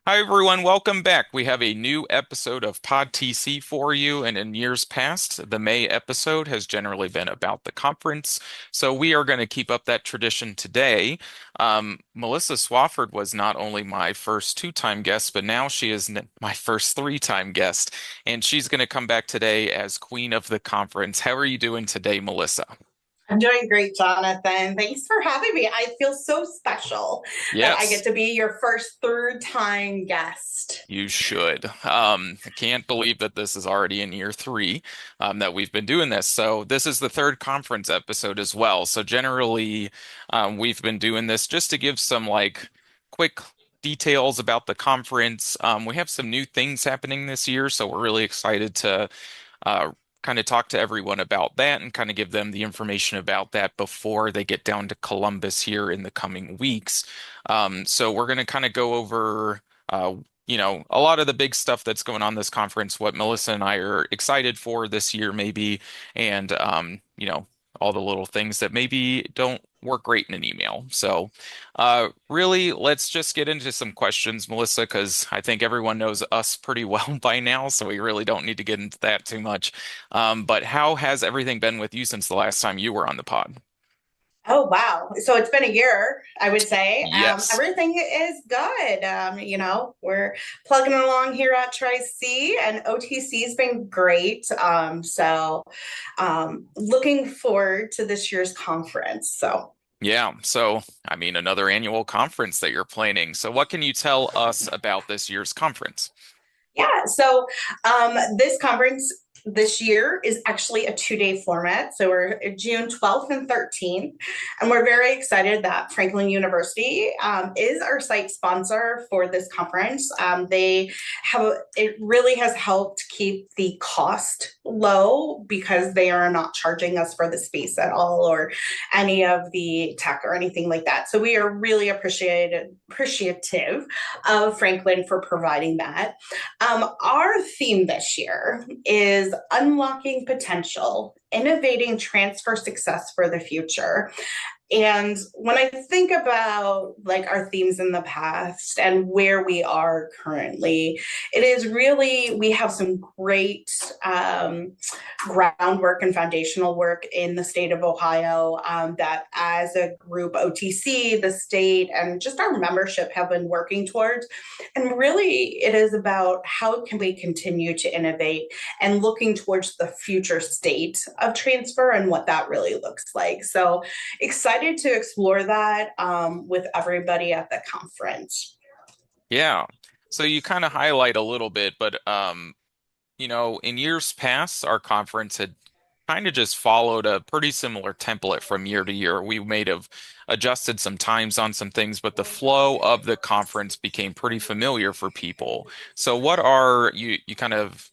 Hi, everyone. Welcome back. We have a new episode of PodTC for you. And in years past, the May episode has generally been about the conference. So we are going to keep up that tradition today. Melissa Swafford was not only my first two-time guest, but now she is my first three-time guest. And she's going to come back today as Queen of the Conference. How are you doing today, Melissa? I'm doing great, Jonathan. Thanks for having me. I feel so special that I get Yes. to be your first third time guest. You should. I can't believe that this is already in year three, that we've been doing this. So this is the third conference episode as well. So generally, we've been doing this just to give some like quick details about the conference. We have some new things happening this year, so we're really excited to uh, kind of talk to everyone about that and kind of give them the information about that before they get down to Columbus here in the coming weeks. So we're going to kind of go over, uh, a lot of the big stuff that's going on this conference, what Melissa and I are excited for this year, maybe, and all the little things that maybe don't work great in an email. So, really, let's just get into some questions, Melissa, because I think everyone knows us pretty well by now, so we really don't need to get into that too much. But how has everything been with you since the last time you were on the pod? Oh, wow. So it's been a year, I would say. Yes. Everything is good. We're plugging along here at Tri C, and OTC has been great. Looking forward to this year's conference. Yeah. So, I mean, another annual conference that you're planning. So, what can you tell us about this year's conference? This conference this year is actually a 2 day format. So we're June 12th and 13th. And we're very excited that Franklin University is our site sponsor for this conference. It really has helped keep the cost low because they are not charging us for the space at all or any of the tech or anything like that. So we are really appreciative of Franklin for providing that. Our theme this year is unlocking potential, innovating transfer success for the future. And when I think about like our themes in the past and where we are currently, it is really, we have some great groundwork and foundational work in the state of Ohio that as a group, OTC, the state, and just our membership have been working towards. And really, it is about how can we continue to innovate and looking towards the future state of transfer and what that really looks like. So excited to explore that with everybody at the conference. Yeah. So, you kind of highlight a little bit, but in years past, our conference had kind of just followed a pretty similar template from year to year. We may have adjusted some times on some things, but the flow of the conference became pretty familiar for people. So what are you kind of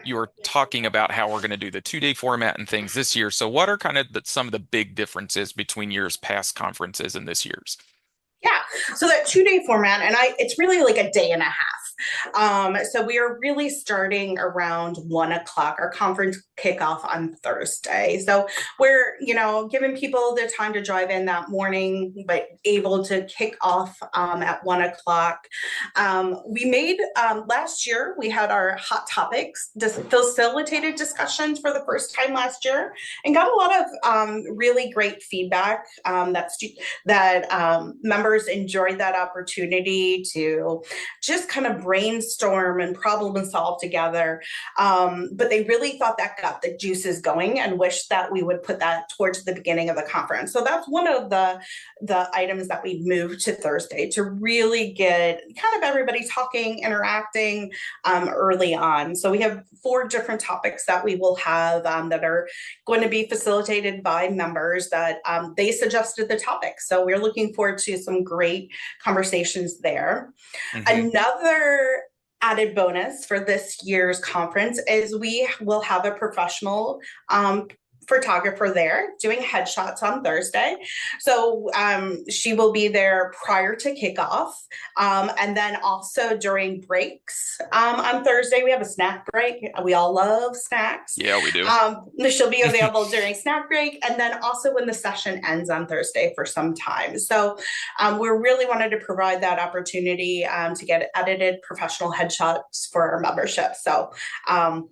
you were talking about how we're going to do the 2 day format and things this year. So what are kind of some of the big differences between years past conferences and this year's? Yeah, so that 2 day format, and it's really like a day and a half. So we are really starting around 1 o'clock. Our conference kickoff on Thursday. So we're, giving people the time to drive in that morning, but able to kick off at 1 o'clock. We made last year, we had our hot topics, facilitated discussions for the first time last year, and got a lot of really great feedback that members enjoyed that opportunity to just kind of brainstorm and problem solve together. But they really thought that got the juices going and wished that we would put that towards the beginning of the conference. So that's one of the items that we moved to Thursday to really get kind of everybody talking, interacting early on. So we have 4 different topics that we will have that are going to be facilitated by members that they suggested the topics. So we're looking forward to some great conversations there. Hmm. Another added bonus for this year's conference is we will have a professional photographer there doing headshots on Thursday. So she will be there prior to kickoff. And then also during breaks on Thursday, we have a snack break. We all love snacks. Yeah, we do. She'll be available during snack break. And then also when the session ends on Thursday for some time. So we really wanted to provide that opportunity to get edited professional headshots for our membership. So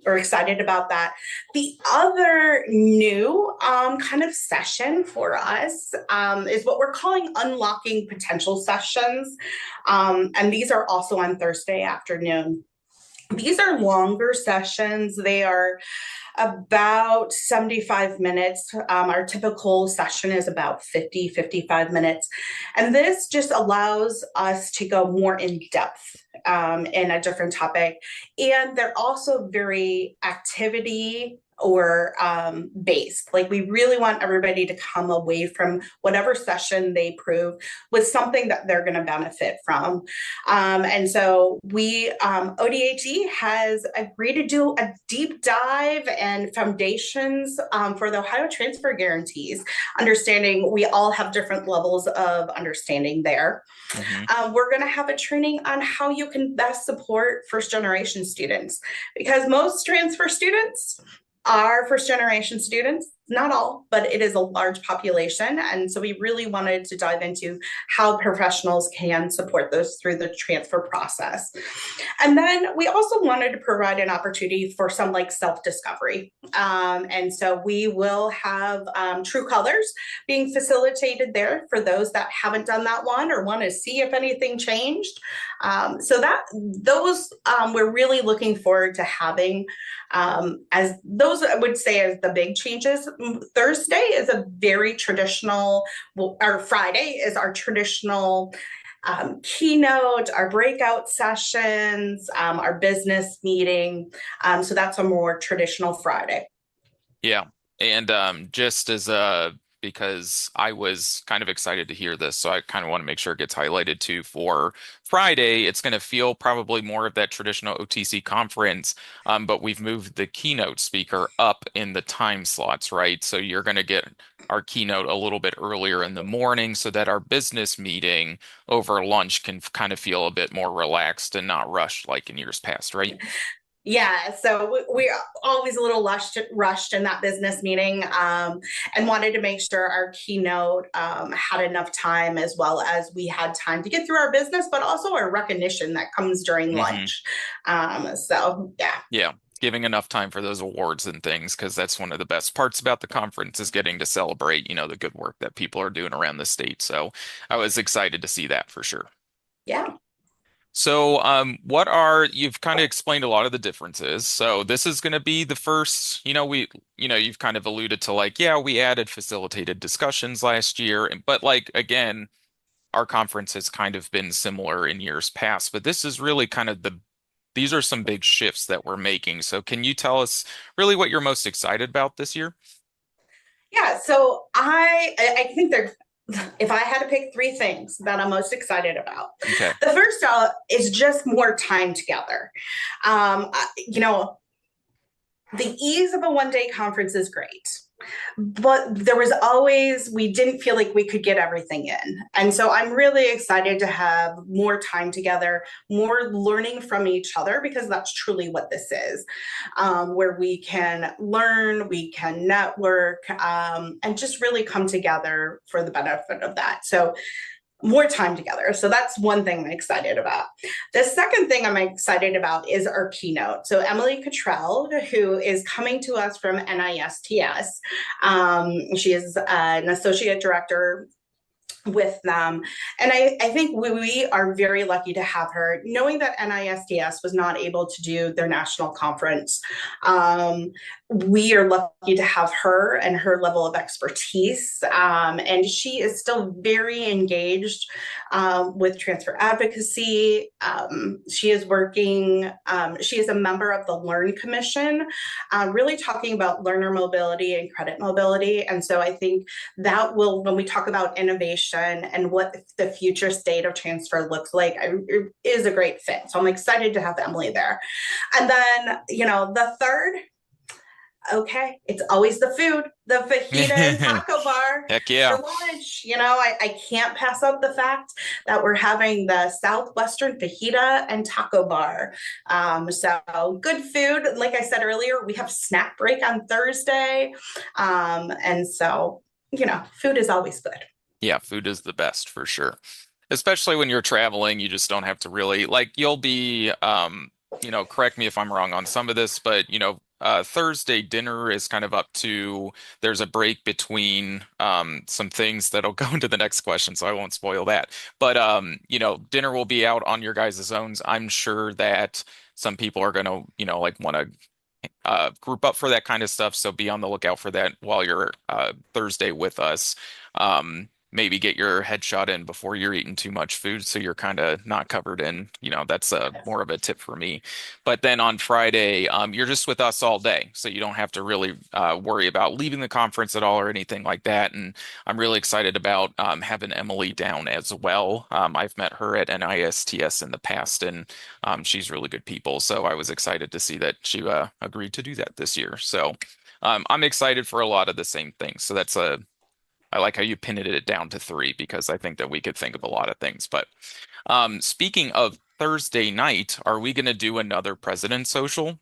we're excited about that. The other new kind of session for us is what we're calling unlocking potential sessions. And these are also on Thursday afternoon. These are longer sessions. They are about 75 minutes. Our typical session is about 55 minutes. And this just allows us to go more in depth in a different topic. And they're also very activity or based. Like we really want everybody to come away from whatever session they prove with something that they're going to benefit from. And so ODHE has agreed to do a deep dive and foundations for the Ohio transfer guarantees, understanding we all have different levels of understanding there. We're going to have a training on how you can best support first generation students, because most transfer students are first generation students, not all, but it is a large population. And so we really wanted to dive into how professionals can support those through the transfer process. And then we also wanted to provide an opportunity for some like self-discovery. And so we will have True Colors being facilitated there for those that haven't done that one or want to see if anything changed. So that those we're really looking forward to having as those I would say as the big changes. Thursday is a very traditional, or Friday is our traditional keynote, our breakout sessions, our business meeting. So that's a more traditional Friday. Yeah. And just as because I was kind of excited to hear this, so I kind of want to make sure it gets highlighted too for Friday. It's going to feel probably more of that traditional OTC conference, but we've moved the keynote speaker up in the time slots, right? So you're going to get our keynote a little bit earlier in the morning so that our business meeting over lunch can kind of feel a bit more relaxed and not rushed like in years past, right? Yeah, so we are always a little rushed in that business meeting, and wanted to make sure our keynote had enough time, as well as we had time to get through our business, but also our recognition that comes during Hmm. lunch. So yeah. Yeah, giving enough time for those awards and things, because that's one of the best parts about the conference is getting to celebrate, the good work that people are doing around the state. So I was excited to see that for sure. Yeah. So, you've kind of explained a lot of the differences. So this is going to be the first, you've kind of alluded to like, yeah, we added facilitated discussions last year, but like, again, our conference has kind of been similar in years past, but this is really kind of these are some big shifts that we're making. So can you tell us really what you're most excited about this year? Yeah, so I think there, if I had to pick three things that I'm most excited about, Okay. the first is just more time together. You know, the ease of a one-day conference is great, but there was always, we didn't feel like we could get everything in. And so I'm really excited to have more time together, more learning from each other, because that's truly what this is, where we can learn, we can network, and just really come together for the benefit of that. So more time together. So that's one thing I'm excited about. The second thing I'm excited about is our keynote. So Emily Cottrell, who is coming to us from NISTS, she is an associate director with them. And I think we are very lucky to have her, knowing that NISTS was not able to do their national conference. We are lucky to have her and her level of expertise. And she is still very engaged with transfer advocacy. She is working, she is a member of the Learn Commission, really talking about learner mobility and credit mobility. And so I think that will, when we talk about innovation and what the future state of transfer looks like, it is a great fit. So I'm excited to have Emily there. And then, the third, Okay, it's always the food, the fajita and taco bar Heck for yeah. lunch. I can't pass up the fact that we're having the Southwestern fajita and taco bar. So good food. Like I said earlier, we have snack break on Thursday. And so, food is always good. Yeah, food is the best for sure. Especially when you're traveling, you just don't have to really like you'll be correct me if I'm wrong on some of this, but Thursday dinner is kind of up to there's a break between some things that'll go into the next question, so I won't spoil that. But dinner will be out on your guys' zones. I'm sure that some people are gonna, like want to group up for that kind of stuff. So be on the lookout for that while you're Thursday with us. Maybe get your headshot in before you're eating too much food, so you're kind of not covered in. That's more of a tip for me. But then on Friday, you're just with us all day, so you don't have to really worry about leaving the conference at all or anything like that. And I'm really excited about having Emily down as well. I've met her at NISTS in the past, and she's really good people. So I was excited to see that she agreed to do that this year. So I'm excited for a lot of the same things. So I like how you pinned it down to three because I think that we could think of a lot of things. But speaking of Thursday night, are we going to do another President Social?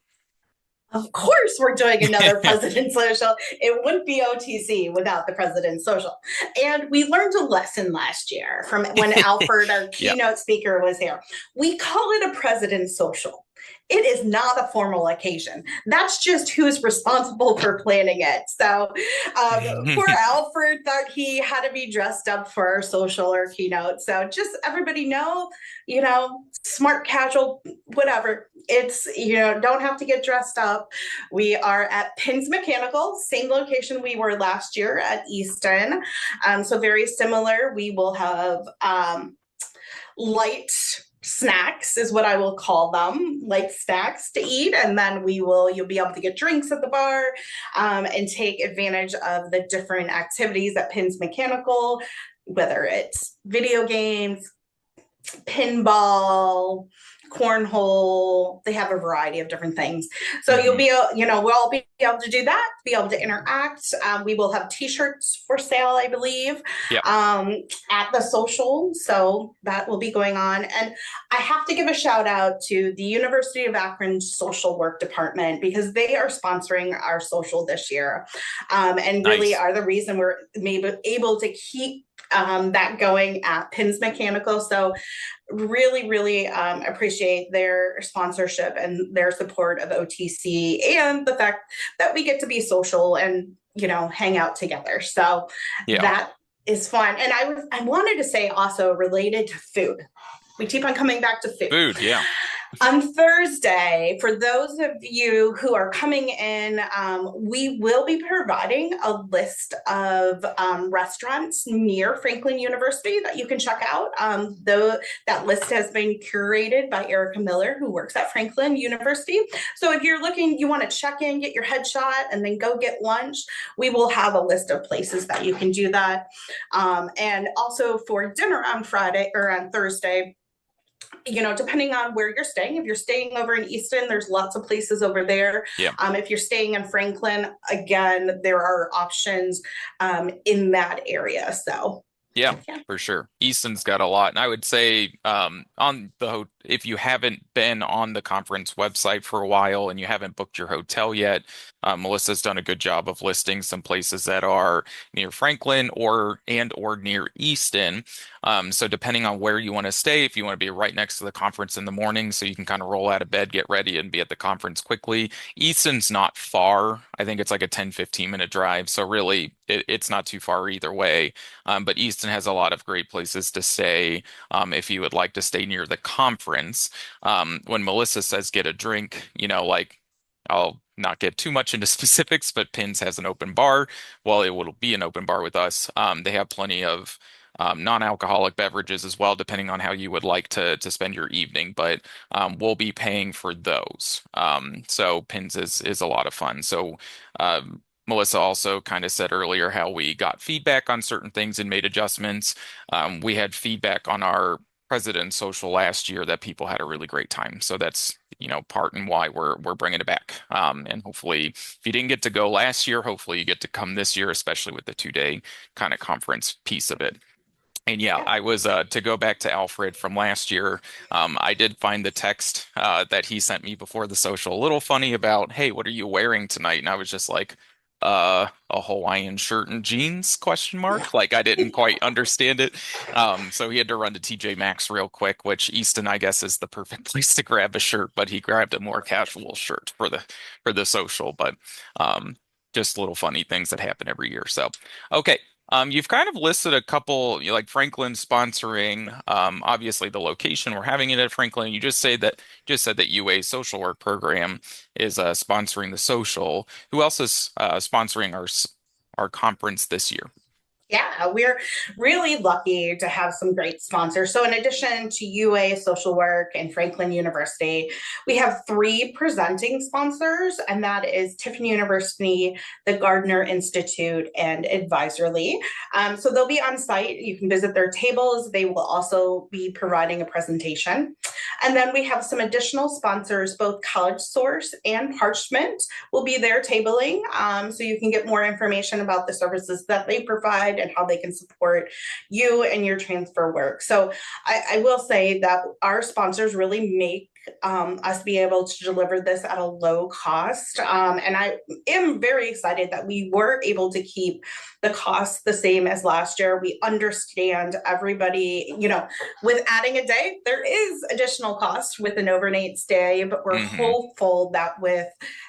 Of course, we're doing another President Social. It wouldn't be OTC without the President Social. And we learned a lesson last year from when Alfred, our Yeah. keynote speaker, was here. We call it a President Social. It is not a formal occasion. That's just who's responsible for planning it. So poor Alfred thought he had to be dressed up for our social or keynote. So just everybody know, smart casual, whatever. It's, don't have to get dressed up. We are at Pins Mechanical, same location we were last year at Easton. So very similar. We will have light snacks is what I will call them, light snacks to eat. And then you'll be able to get drinks at the bar and take advantage of the different activities at Pins Mechanical, whether it's video games, pinball, cornhole. They have a variety of different things. So you'll Mhm. be, we'll all be able to do that, be able to interact. We will have T-shirts for sale, I believe, Yeah. at the social. So that will be going on. And I have to give a shout out to the University of Akron Social Work Department because they are sponsoring our social this year, and really Nice. are the reason we're maybe able to keep that going at Pins Mechanical. So really, really appreciate their sponsorship and their support of OTC and the fact that we get to be social and, hang out together. So Yeah. that is fun. And I wanted to say also related to food. We keep on coming back to food. Food. Yeah. On Thursday, for those of you who are coming in, we will be providing a list of restaurants near Franklin University that you can check out. Though that list has been curated by Erica Miller, who works at Franklin University. So if you're looking, you want to check in, get your headshot, and then go get lunch, we will have a list of places that you can do that. And also for dinner on Friday or on Thursday, depending on where you're staying. If you're staying over in Easton, there's lots of places over there. Yeah. If you're staying in Franklin, again, there are options in that area. So, Yeah, yeah. for sure. Easton's got a lot. And I would say on the ho if you haven't been on the conference website for a while and you haven't booked your hotel yet, Melissa's done a good job of listing some places that are near Franklin or near Easton. So depending on where you want to stay, if you want to be right next to the conference in the morning so you can kind of roll out of bed, get ready, and be at the conference quickly. Easton's not far. I think it's like a 10-15 minute drive. So really, it's not too far either way. But Easton has a lot of great places to stay if you would like to stay near the conference. When Melissa says get a drink, like I'll not get too much into specifics, but Pins has an open bar. Well, it will be an open bar with us. They have plenty of non-alcoholic beverages as well, depending on how you would like to spend your evening. But we'll be paying for those. So Pins is a lot of fun. So Melissa also kind of said earlier how we got feedback on certain things and made adjustments. We had feedback on our President's Social last year that people had a really great time. So that's, part and why we're bringing it back. And hopefully, if you didn't get to go last year, hopefully you get to come this year, especially with the 2 day kind of conference piece of it. And yeah, Yeah. I was to go back to Alfred from last year. I did find the text that he sent me before the social a little funny about, "Hey, what are you wearing tonight?" And I was just like, a Hawaiian shirt and jeans?" Question mark. Like I didn't quite understand it. So he had to run to TJ Maxx real quick, which Easton, I guess, is the perfect place to grab a shirt, but he grabbed a more casual shirt for the social. But um, just little funny things that happen every year. So okay. You've kind of listed a couple, like Franklin sponsoring, obviously the location we're having it at Franklin. You just said that UA social work program is sponsoring the social. Who else is sponsoring our conference this year? Yeah, we're really lucky to have some great sponsors. So, in addition to UA Social Work and Franklin University, we have three presenting sponsors, and that is Tiffin University, the Gardner Institute, and Advisorly. So, they'll be on site. You can visit their tables. They will also be providing a presentation. And then we have some additional sponsors, both College Source and Parchment will be there tabling. So you can get more information about the services that they provide and how they can support you and your transfer work. So I will say that our sponsors really make us be able to deliver this at a low cost. And I am very excited that we were able to keep the costs the same as last year. We understand everybody, with adding a day, there is additional cost with an overnight stay, but we're Hmm. hopeful that with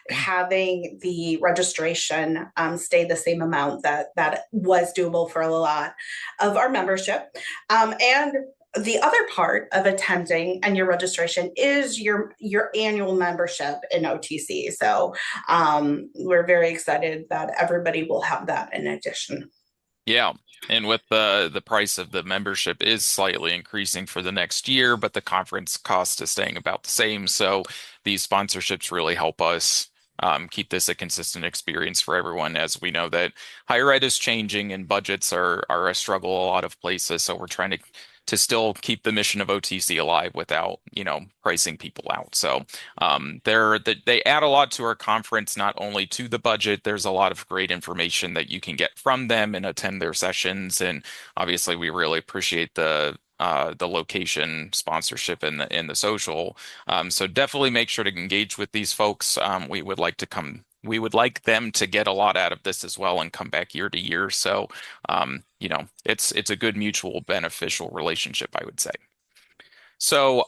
having the registration stay the same amount that was doable for a lot of our membership. And the other part of attending and your registration is your annual membership in OTC. So we're very excited that everybody will have that in addition. Yeah. And with the price of the membership is slightly increasing for the next year, but the conference cost is staying about the same. So these sponsorships really help us keep this a consistent experience for everyone, as we know that higher ed is changing and budgets are a struggle a lot of places. So we're trying to still keep the mission of OTC alive without, pricing people out. So they add a lot to our conference, not only to the budget. There's a lot of great information that you can get from them and attend their sessions. And obviously, we really appreciate the location sponsorship and the social. So definitely make sure to engage with these folks. We would like to come. We would like them to get a lot out of this as well and come back year to year. So, it's a good mutual beneficial relationship, I would say. So,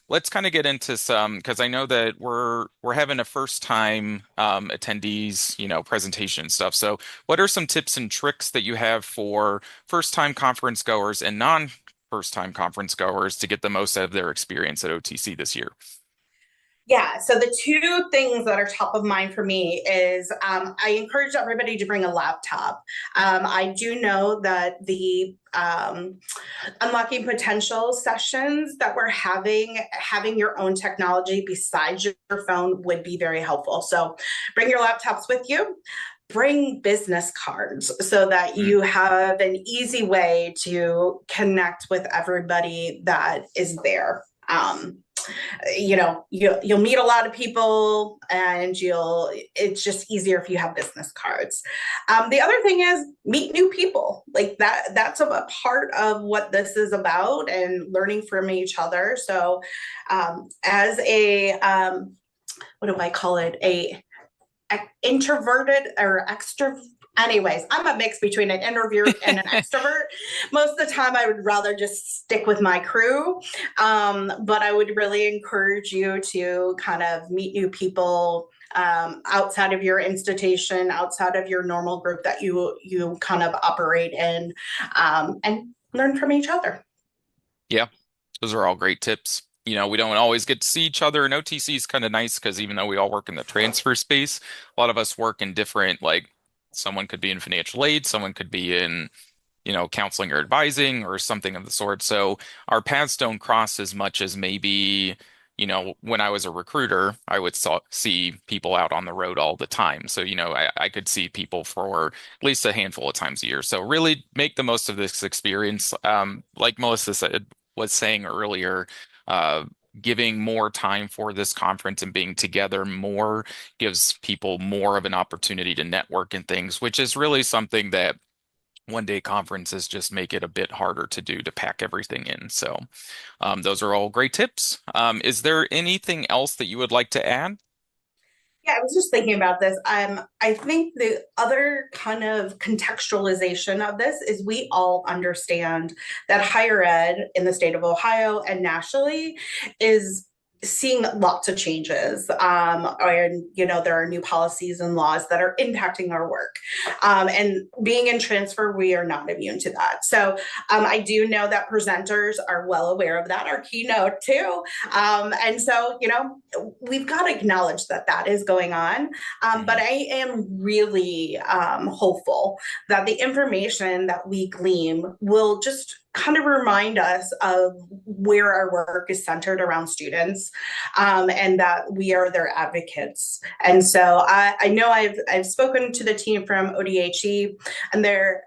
let's kind of get into some, because I know that we're having a first time attendees, presentation and stuff. So, what are some tips and tricks that you have for first time conference goers and non first time conference goers to get the most out of their experience at OTC this year? Yeah, so the two things that are top of mind for me is I encourage everybody to bring a laptop. I do know that the unlocking potential sessions that we're having your own technology besides your phone would be very helpful. So bring your laptops with you. Bring business cards so that Mm, you have an easy way to connect with everybody that is there. You'll meet a lot of people and it's just easier if you have business cards. The other thing is meet new people, like that's a part of what this is about, and learning from each other. So as a what do I call it, a introverted or extrovert. Anyways, I'm a mix between an introvert and an extrovert. Most of the time, I would rather just stick with my crew. But I would really encourage you to kind of meet new people outside of your institution, outside of your normal group that you kind of operate in, and learn from each other. yeah, those are all great tips. We don't always get to see each other, and OTC is kind of nice because even though we all work in the transfer space, a lot of us work in different, like, someone could be in financial aid, someone could be in counseling or advising or something of the sort. So our paths don't cross as much as maybe, when I was a recruiter, I would see people out on the road all the time. So, I could see people for at least a handful of times a year. So really make the most of this experience. Like Melissa said, was saying earlier, uh, giving more time for this conference and being together more gives people more of an opportunity to network and things, which is really something that one day conferences just make it a bit harder to do to pack everything in. So, those are all great tips. Is there anything else that you would like to add? Yeah, I was just thinking about this. I think the other kind of contextualization of this is we all understand that higher ed in the state of Ohio and nationally is seeing lots of changes. And, there are new policies and laws that are impacting our work. And being in transfer, we are not immune to that. So I do know that presenters are well aware of that, our keynote too. And so, we've got to acknowledge that that is going on. But Mhm. I am really hopeful that the information that we glean will just kind of remind us of where our work is centered around students, and that we are their advocates. And so I know I've spoken to the team from ODHE, and they're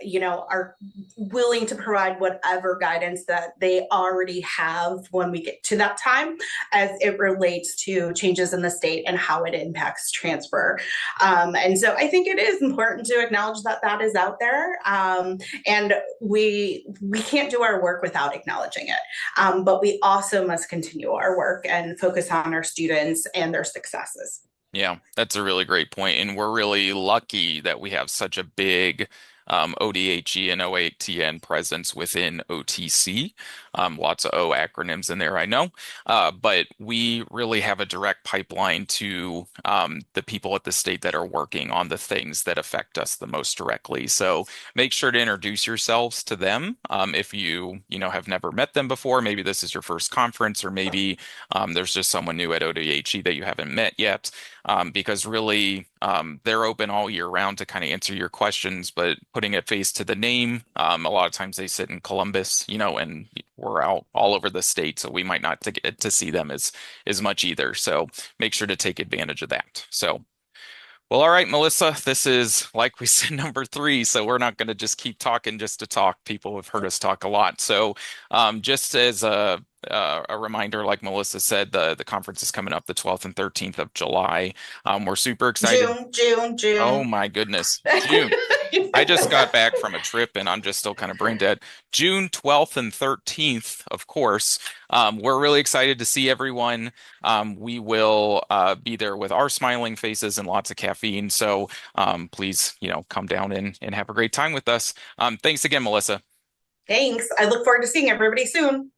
are willing to provide whatever guidance that they already have when we get to that time, as it relates to changes in the state and how it impacts transfer. And so I think it is important to acknowledge that that is out there, and we can't do our work without acknowledging it. But we also must continue our work and focus on our students and their successes. Yeah, that's a really great point, and we're really lucky that we have such a big ODHE and OATN presence within OTC. Lots of O acronyms in there, I know, but we really have a direct pipeline to the people at the state that are working on the things that affect us the most directly. So make sure to introduce yourselves to them if you have never met them before. Maybe this is your first conference, or maybe there's just someone new at ODHE that you haven't met yet, because really they're open all year round to kind of answer your questions, but putting a face to the name, a lot of times they sit in Columbus, and we're out all over the state, so we might not to get to see them as much either. So make sure to take advantage of that. So, well, all right, Melissa, this is like we said, number three, so we're not going to just keep talking just to talk. People have heard us talk a lot. So, just as a reminder, like Melissa said, the conference is coming up the 12th and 13th of July. We're super excited. June, June, Oh June. my goodness, June. I just got back from a trip and I'm just still kind of brain dead. June 12th and 13th, of course. We're really excited to see everyone. We will be there with our smiling faces and lots of caffeine. So please, come down and have a great time with us. Thanks again, Melissa. Thanks. I look forward to seeing everybody soon.